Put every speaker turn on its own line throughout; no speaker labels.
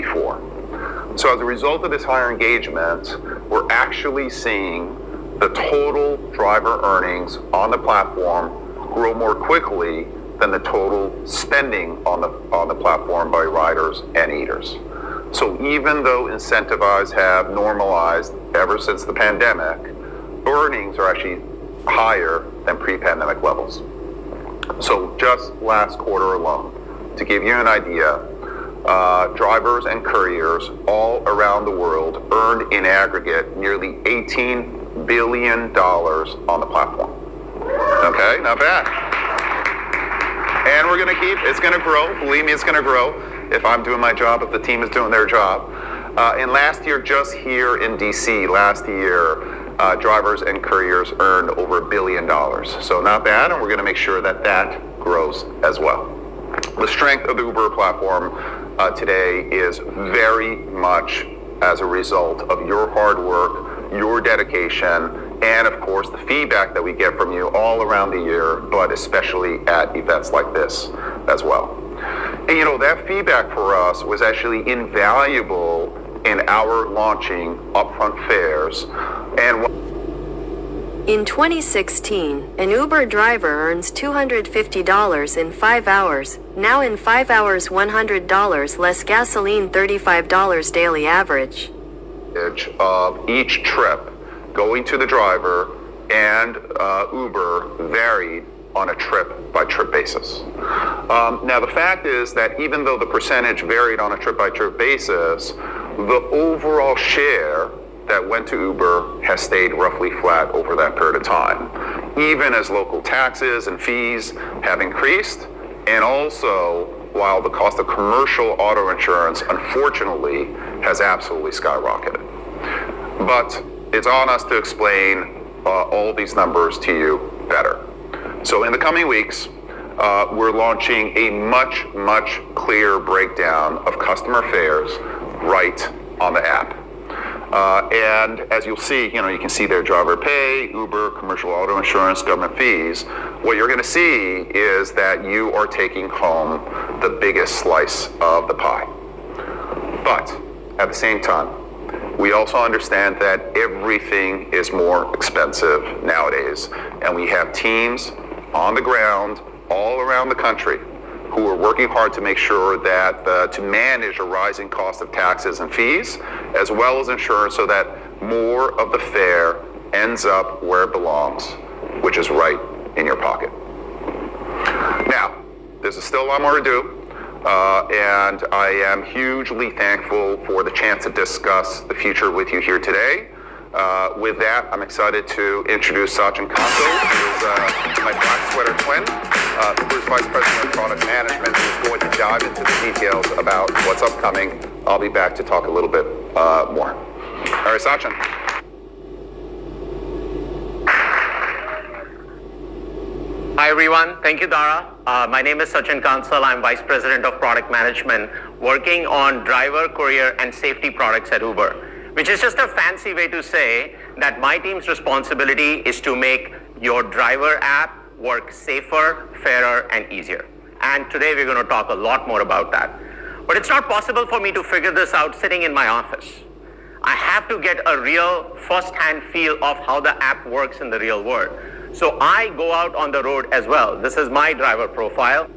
before. So as a result of this higher engagement, we're actually seeing the total driver earnings on the platform grow more quickly than the total spending on the platform by riders and eaters. So even though incentivize have normalized ever since the pandemic, earnings are actually higher than pre-pandemic levels. So just last quarter alone, to give you an idea, drivers and couriers all around the world earned in aggregate nearly $18 billion on the platform. Okay, not bad. And we're gonna it's gonna grow, believe me, it's gonna grow if I'm doing my job, if the team is doing their job. And last year, just here in DC, drivers and couriers earned over $1 billion. So not bad, and we're gonna make sure that that grows as well. The strength of the Uber platform today is very much as a result of your hard work, your dedication, and of course the feedback that we get from you all around the year, but especially at events like this as well. And you know, that feedback for us was actually invaluable in our launching upfront fares. And
in 2016, an Uber driver earns $250 in 5 hours. Now in 5 hours, $100 less gasoline, $35 daily average.
Of each trip going to the driver and Uber varied on a trip-by-trip basis. Now the fact is that even though the percentage varied on a trip-by-trip basis, the overall share that went to Uber has stayed roughly flat over that period of time, even as local taxes and fees have increased, and also while the cost of commercial auto insurance, unfortunately, has absolutely skyrocketed. But it's on us to explain all these numbers to you better. So in the coming weeks, we're launching a much clearer breakdown of customer fares right on the app. And as you'll see, you can see their driver pay, Uber, commercial auto insurance, government fees. What you're going to see is that you are taking home the biggest slice of the pie. But at the same time, we also understand that everything is more expensive nowadays, and we have teams on the ground all around the country who are working hard to make sure that to manage a rising cost of taxes and fees, as well as insurance, so that more of the fare ends up where it belongs, which is right in your pocket. Now, there's still a lot more to do. And I am hugely thankful for the chance to discuss the future with you here today. With that, I'm excited to introduce Sachin Kansal, who is my black sweater twin, Uber's Vice President of Product Management, who's going to dive into the details about what's upcoming. I'll be back to talk a little bit more. All right, Sachin.
Hi everyone, thank you Dara. My name is Sachin Kansal. I'm Vice President of Product Management, working on driver, courier, and safety products at Uber, which is just a fancy way to say that my team's responsibility is to make your driver app work safer, fairer, and easier. And today we're going to talk a lot more about that. But it's not possible for me to figure this out sitting in my office. I have to get a real first-hand feel of how the app works in the real world. So I go out on the road as well. This is my driver profile.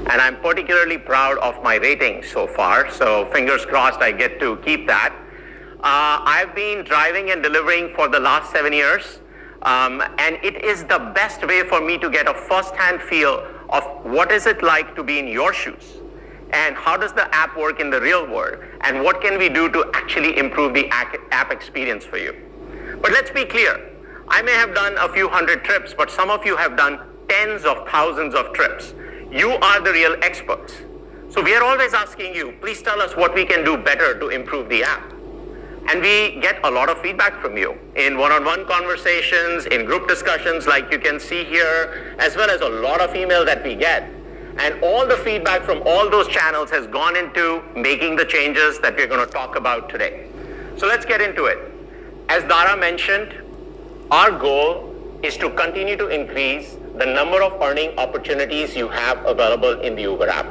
And I'm particularly proud of my rating so far, so fingers crossed I get to keep that. I've been driving and delivering for the last 7 years, and it is the best way for me to get a first-hand feel of what is it like to be in your shoes, and how does the app work in the real world, and what can we do to actually improve the app experience for you. But let's be clear, I may have done a few hundred trips, but some of you have done tens of thousands of trips. You are the real experts. So we are always asking you, please tell us what we can do better to improve the app. And we get a lot of feedback from you in one-on-one conversations, in group discussions like you can see here, as well as a lot of email that we get. And all the feedback from all those channels has gone into making the changes that we're going to talk about today. So let's get into it. As Dara mentioned, our goal is to continue to increase the number of earning opportunities you have available in the Uber app.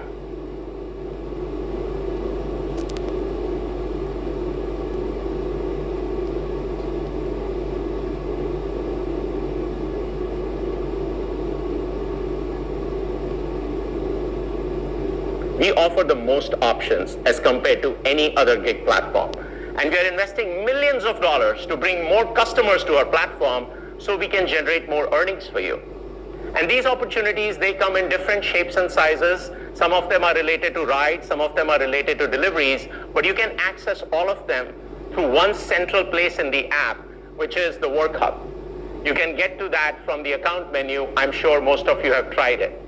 We offer the most options as compared to any other gig platform. And we are investing millions of dollars to bring more customers to our platform so we can generate more earnings for you. And these opportunities, they come in different shapes and sizes. Some of them are related to rides, some of them are related to deliveries, but you can access all of them through one central place in the app, which is the Work Hub. You can get to that from the account menu. I'm sure most of you have tried it.